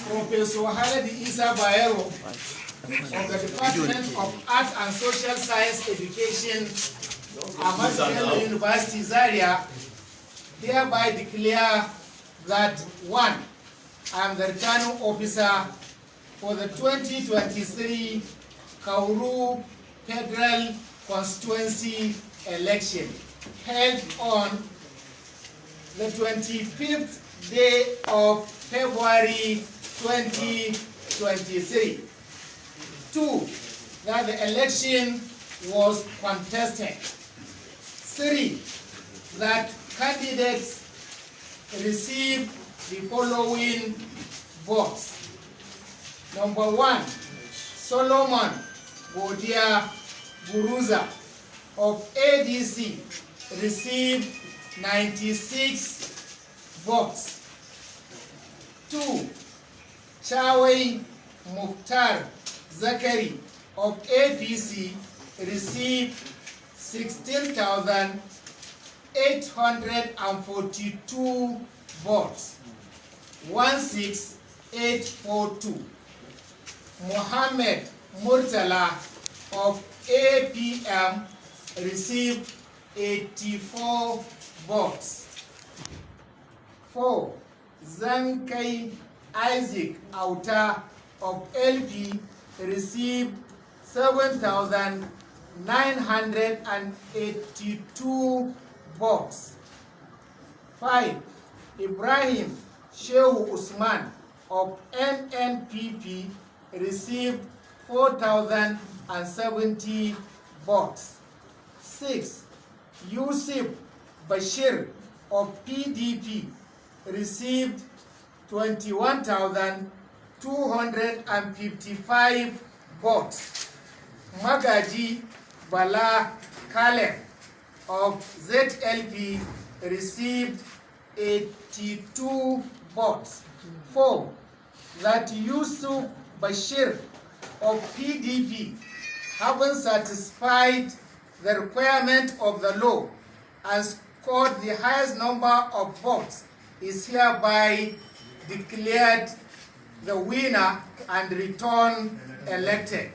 Professor Haladi Isa Bayero of the Department of Art and Social Science Education, Ahmadu Bello University, Zaria, hereby declare that 1. I am the returning officer for the 2023 Kauru Federal Constituency election held on the 25th day of February 2023. 2. That the election was contested. 3. That candidates received the following votes. Number 1, Solomon Bodia Buruza of ADC received 96 votes. 2, Chawai Mukhtar Zakari of APC received 16,842 votes. 16842. Mohammed Murtala of APM received 84 votes. 4. Zankai Isaac Auta of LP received 7,982 votes. 5. Ibrahim Shehu Usman of NNPP received 4,070 votes. 6. Yusuf Bashir of PDP received 21,255 votes. Magaji Bala Kalem of ZLP received 82 votes. 4. That Yusuf Bashir of PDP, having satisfied the requirement of the law and scored the highest number of votes, is hereby declared the winner and returned elected.